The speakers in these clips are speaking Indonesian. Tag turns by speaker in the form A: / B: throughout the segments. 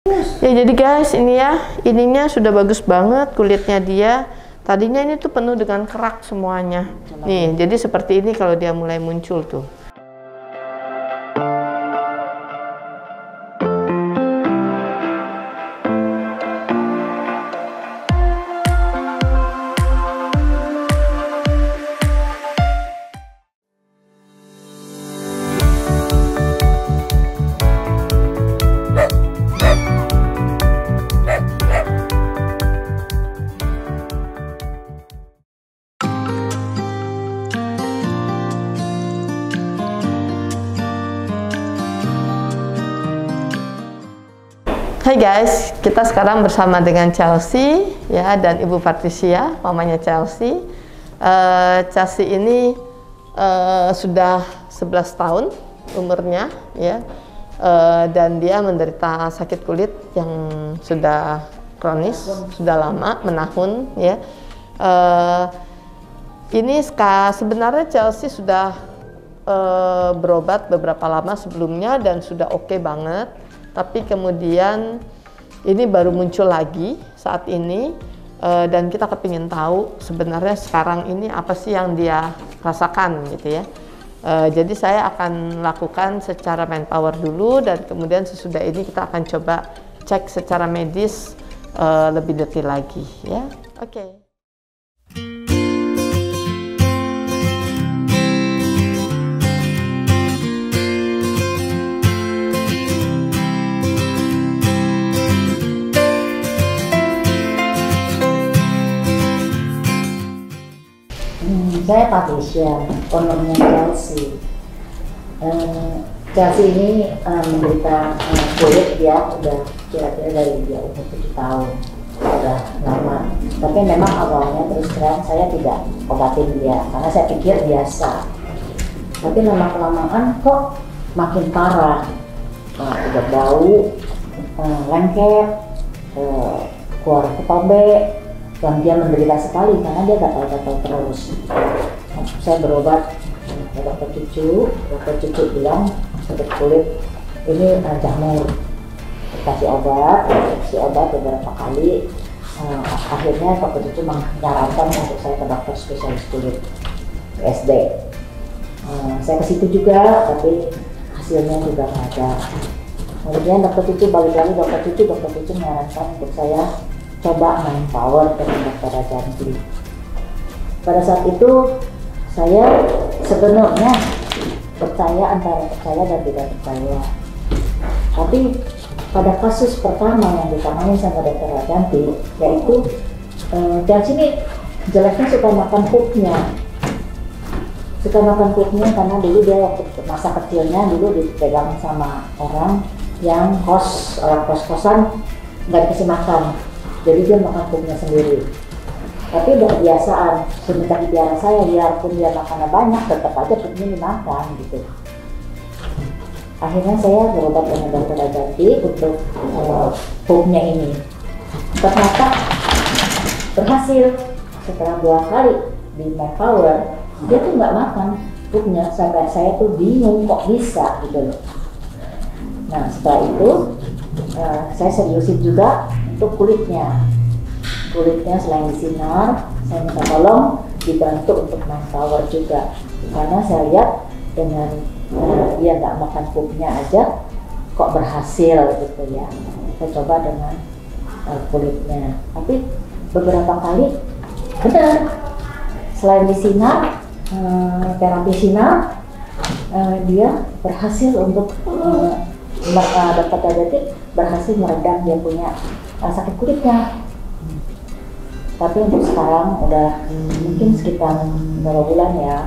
A: Ya jadi guys, ini ya, ininya sudah bagus banget kulitnya dia. Tadinya ini tuh penuh dengan kerak semuanya. Nih, jadi seperti ini kalau dia mulai muncul tuh. Hai guys, kita sekarang bersama dengan Chelsea ya, dan Ibu Patricia, mamanya Chelsea. Chelsea ini sudah 11 tahun umurnya ya, dan dia menderita sakit kulit yang sudah kronis, sudah lama, menahun ya. Ini sebenarnya Chelsea sudah berobat beberapa lama sebelumnya dan sudah oke banget. Tapi kemudian ini baru muncul lagi saat ini, dan kita kepingin tahu sebenarnya sekarang ini apa sih yang dia rasakan gitu ya. Jadi saya akan lakukan secara manpower dulu, dan kemudian sesudah ini kita akan coba cek secara medis lebih detail lagi ya. Oke.
B: Saya Patricia, ownernya Chelsea. Chelsea ini menderita kulit dia udah kira-kira dari dia umur 7 tahun, udah lama. Tapi memang awalnya terus terang saya tidak obatin dia karena saya pikir biasa. Tapi lama-kelamaan kok makin parah, udah bau, lengket, keluar ketombe. Dan dia menderita sekali karena dia gatal-gatal terus. Saya berobat ke dokter cucu bilang sakit kulit ini jamur, kasih obat beberapa kali. Akhirnya dokter cucu menyarankan untuk saya ke dokter spesialis kulit SD. Saya ke situ juga, tapi hasilnya juga nggak ada. Kemudian dokter cucu balik lagi, dokter cucu menyarankan untuk saya coba manpower dengan dokter Rajanti. Pada saat itu saya sebenarnya percaya antara percaya dan tidak percaya. Tapi pada kasus pertama yang ditangani sama dokter Rajanti, yaitu dan sini jeleknya suka makan pupnya. Karena dulu dia waktu masa kecilnya dulu dipegang sama orang yang orang kos-kosan, nggak dikasih makan. Jadi dia makan pupnya sendiri. Tapi udah kebiasaan, semenjak dipiara saya, biarpun dia makannya banyak, tetap aja pupnya dimakan gitu. Akhirnya saya berobat dengan dokter Rajanti untuk pupnya ini. Ternyata berhasil. Setelah 2 kali di manpower, dia tuh nggak makan pupnya, sampai saya tuh bingung kok bisa gitu loh. Nah setelah itu saya seriusin juga untuk kulitnya selain disinar, saya minta tolong dibantu untuk manpower juga, karena saya lihat dengan dia nggak makan pupnya aja kok berhasil gitu ya. Saya coba dengan kulitnya, tapi beberapa kali benar, selain disinar, terapi sinar, dia berhasil untuk dokter Rajanti berhasil meredam dia punya sakit kulitnya. Tapi untuk sekarang udah mungkin sekitar berapa bulan ya,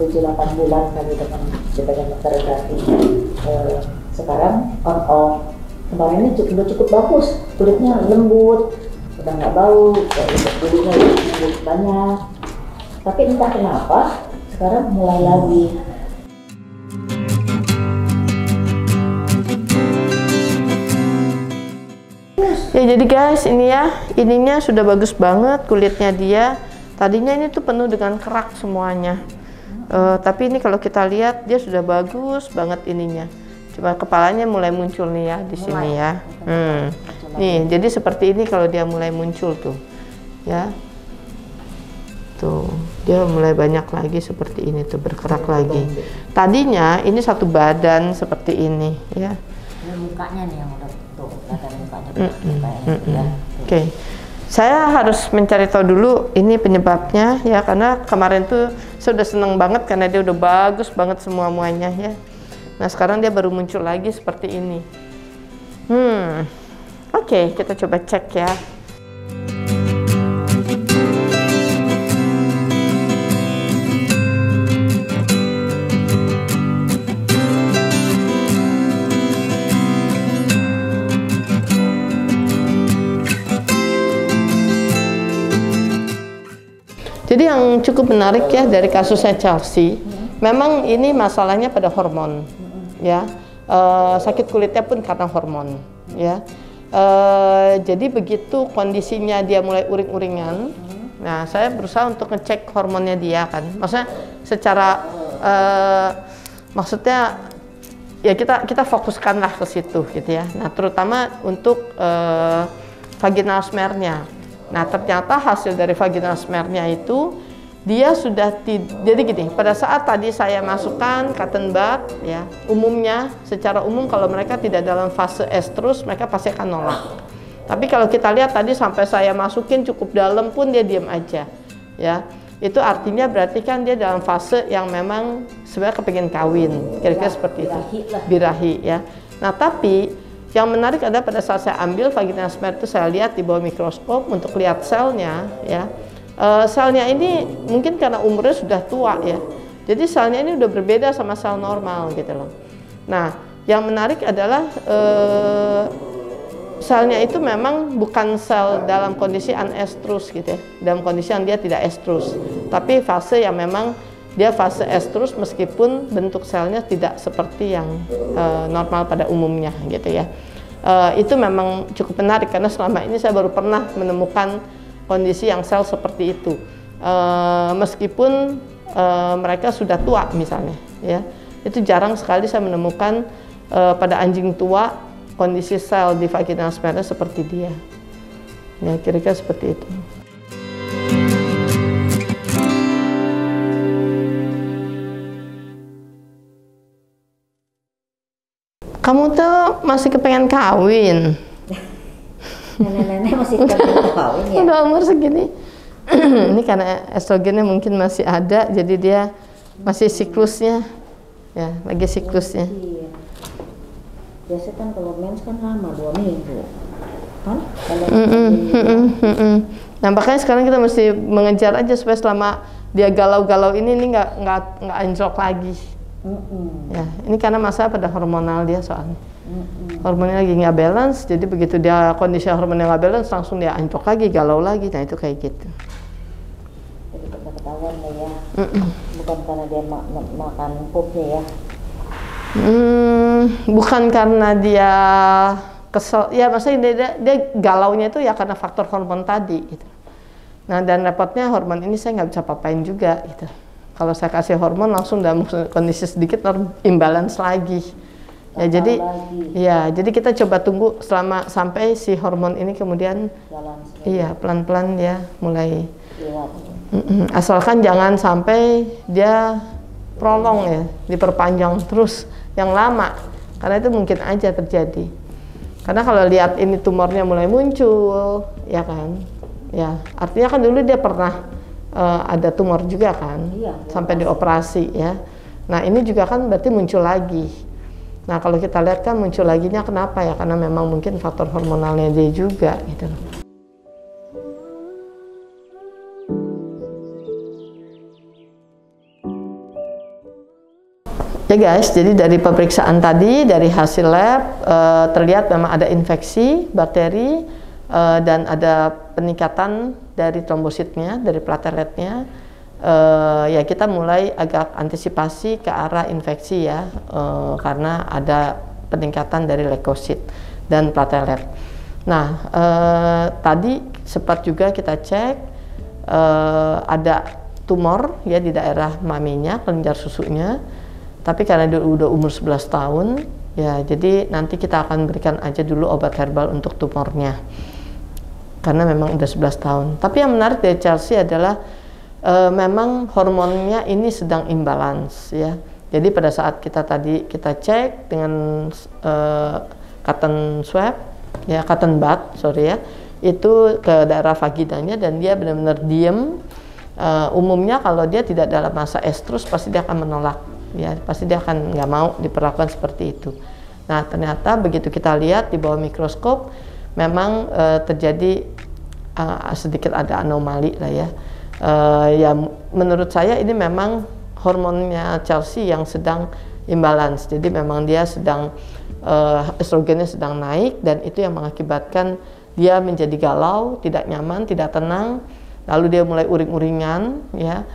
B: 7-8 bulan kali dengan dipegang dokter Rajanti. Sekarang kemarin ini udah cukup bagus, kulitnya lembut, udah nggak bau, dulunya lembut banyak. Tapi entah kenapa sekarang mulai lagi.
A: Ya jadi guys, ini ya, ininya sudah bagus banget kulitnya dia. Tadinya ini tuh penuh dengan kerak semuanya. Tapi ini kalau kita lihat dia sudah bagus banget ininya. Coba kepalanya mulai muncul nih ya di sini ya. Nih, jadi seperti ini kalau dia mulai muncul tuh, ya. Tuh, dia mulai banyak lagi seperti ini tuh, bergerak lagi. Tadinya ini satu badan seperti ini, ya.
B: Ini mukanya nih yang udah tuh, kelihatan mukanya.
A: Oke. Saya harus mencari tahu dulu ini penyebabnya ya, karena kemarin tuh saya udah seneng banget karena dia udah bagus banget semuanya ya. Nah sekarang dia baru muncul lagi seperti ini. Oke, kita coba cek ya. Jadi yang cukup menarik ya dari kasusnya Chelsea, memang ini masalahnya pada hormon, ya. Sakit kulitnya pun karena hormon, ya. Jadi begitu kondisinya dia mulai uring-uringan, nah saya berusaha untuk ngecek hormonnya dia kan, maksudnya secara maksudnya ya kita fokuskanlah ke situ gitu ya. Nah terutama untuk vaginal smear-nya. Nah ternyata hasil dari vaginal smear-nya itu dia sudah jadi gini, pada saat tadi saya masukkan cotton bud ya, umumnya secara umum kalau mereka tidak dalam fase estrus mereka pasti akan nolak. Tapi kalau kita lihat tadi sampai saya masukin cukup dalam pun dia diam aja ya. Itu artinya berarti kan dia dalam fase yang memang sebenarnya kepengen kawin, kira-kira seperti itu, birahi ya. Nah tapi yang menarik adalah pada saat saya ambil vaginal smear itu saya lihat di bawah mikroskop untuk lihat selnya ya. Selnya ini mungkin karena umurnya sudah tua ya. Jadi selnya ini udah berbeda sama sel normal gitu loh. Nah, yang menarik adalah selnya itu memang bukan sel dalam kondisi anestrus gitu ya. Dalam kondisi yang dia tidak estrus. Tapi fase yang memang dia fase estrus meskipun bentuk selnya tidak seperti yang normal pada umumnya gitu ya. Itu memang cukup menarik karena selama ini saya baru pernah menemukan kondisi yang sel seperti itu. Meskipun mereka sudah tua misalnya ya. Itu jarang sekali saya menemukan pada anjing tua kondisi sel di vaginal smear seperti dia. Ya kira-kira seperti itu. Kamu tuh masih kepengen kawin.
B: Nenek-nenek masih kepengen kawin ya?
A: Udah umur segini. Ini karena estrogennya mungkin masih ada, jadi dia masih siklusnya. Ya, lagi siklusnya.
B: Iya. Biasanya kan kalau mens kan lama, 2 minggu. Kan?
A: Nah, makanya sekarang kita mesti mengejar aja supaya selama dia galau-galau ini nggak anjlok lagi. Ya, ini karena masalah pada hormonal dia soalnya. Hormonnya lagi nggak balance, jadi begitu dia kondisi hormonnya nggak balance langsung dia anjlok lagi, galau lagi. Nah itu kayak gitu.
B: Jadi ketahuan ya. Bukan karena dia makan pupnya ya.
A: Bukan karena dia kesel, ya maksudnya dia galaunya itu ya karena faktor hormon tadi gitu. Nah dan repotnya hormon ini saya nggak bisa papain juga gitu. Kalau saya kasih hormon langsung dalam kondisi sedikit imbalance lagi. Ya jadi jadi kita coba tunggu sampai si hormon ini kemudian pelan-pelan dia mulai asalkan jangan sampai dia prolong ya, diperpanjang terus yang lama. Karena itu mungkin aja terjadi. Karena kalau lihat ini tumornya mulai muncul, ya kan. Ya, artinya kan dulu dia pernah ada tumor juga kan, sampai dioperasi ya. Nah ini juga kan berarti muncul lagi. Nah kalau kita lihat kan muncul laginya kenapa ya? Karena memang mungkin faktor hormonalnya dia juga gitu. Ya guys, jadi dari pemeriksaan tadi, dari hasil lab terlihat memang ada infeksi bakteri dan ada peningkatan dari trombositnya, dari plateletnya. Ya kita mulai agak antisipasi ke arah infeksi ya, karena ada peningkatan dari leukosit dan platelet. Nah tadi sempat juga kita cek ada tumor ya di daerah maminya, kelenjar susunya. Tapi karena dia udah umur 11 tahun, Ya, jadi nanti kita akan berikan aja dulu obat herbal untuk tumornya. Karena memang udah 11 tahun. Tapi yang menarik dari Chelsea adalah memang hormonnya ini sedang imbalance ya. Jadi pada saat kita cek dengan cotton swab, ya cotton bud, sorry ya, itu ke daerah vaginanya dan dia benar-benar diem. Umumnya kalau dia tidak dalam masa estrus pasti dia akan menolak. Ya, pasti dia akan nggak mau diperlakukan seperti itu. Nah, ternyata begitu kita lihat di bawah mikroskop, memang terjadi sedikit ada anomali lah ya. Ya, menurut saya ini memang hormonnya Chelsea yang sedang imbalance. Jadi memang dia sedang estrogennya sedang naik dan itu yang mengakibatkan dia menjadi galau, tidak nyaman, tidak tenang. Lalu dia mulai uring-uringan, ya.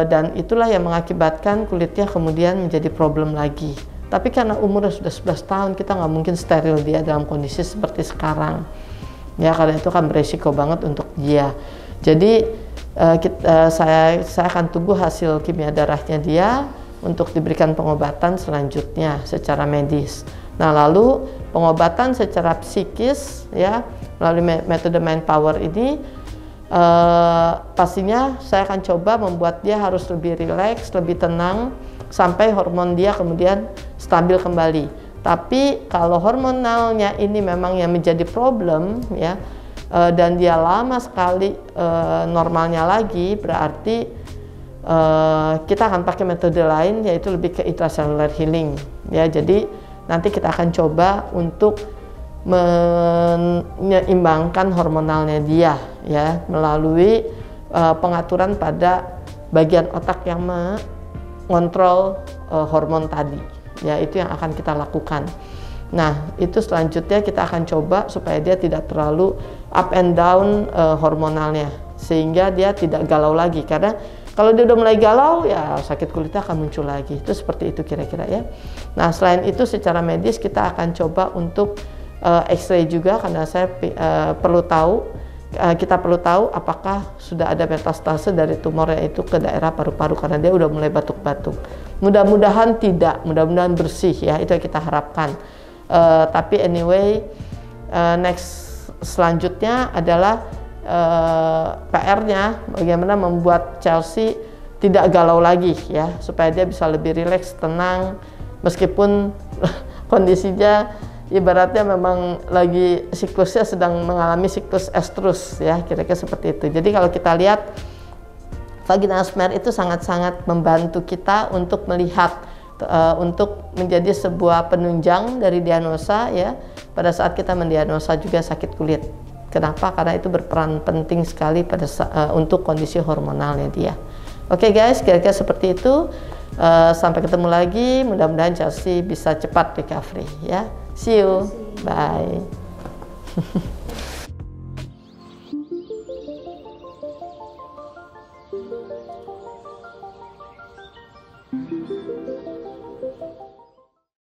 A: Dan itulah yang mengakibatkan kulitnya kemudian menjadi problem lagi. Tapi karena umurnya sudah 11 tahun, kita nggak mungkin steril dia dalam kondisi seperti sekarang. Ya, karena itu kan beresiko banget untuk dia. Jadi saya akan tunggu hasil kimia darahnya dia untuk diberikan pengobatan selanjutnya secara medis. Nah, lalu pengobatan secara psikis ya melalui metode Mindpower ini pastinya saya akan coba membuat dia harus lebih rileks, lebih tenang sampai hormon dia kemudian stabil kembali. Tapi kalau hormonalnya ini memang yang menjadi problem ya dan dia lama sekali normalnya lagi, berarti kita akan pakai metode lain yaitu lebih ke intracellular healing ya. Jadi nanti kita akan coba untuk menyeimbangkan hormonalnya dia ya melalui pengaturan pada bagian otak yang mengontrol hormon tadi ya, itu yang akan kita lakukan. Nah, itu selanjutnya kita akan coba supaya dia tidak terlalu up and down hormonalnya sehingga dia tidak galau lagi, karena kalau dia udah mulai galau ya sakit kulitnya akan muncul lagi. Itu seperti itu kira-kira ya. Nah, selain itu secara medis kita akan coba untuk X-ray juga, karena saya kita perlu tahu apakah sudah ada metastase dari tumornya itu ke daerah paru-paru, karena dia udah mulai batuk-batuk. Mudah-mudahan tidak, mudah-mudahan bersih ya, itu yang kita harapkan. Tapi anyway, next selanjutnya adalah PR-nya bagaimana membuat Chelsea tidak galau lagi ya, supaya dia bisa lebih rileks, tenang, meskipun kondisinya ibaratnya memang lagi siklusnya sedang mengalami siklus estrus ya, kira-kira seperti itu. Jadi kalau kita lihat vaginal smear itu sangat-sangat membantu kita untuk melihat untuk menjadi sebuah penunjang dari diagnosa ya pada saat kita mendiagnosa juga sakit kulit. Kenapa? Karena itu berperan penting sekali pada untuk kondisi hormonalnya dia. Oke guys, kira-kira seperti itu. Sampai ketemu lagi, mudah-mudahan Chelsea bisa cepat recovery ya. See you, bye.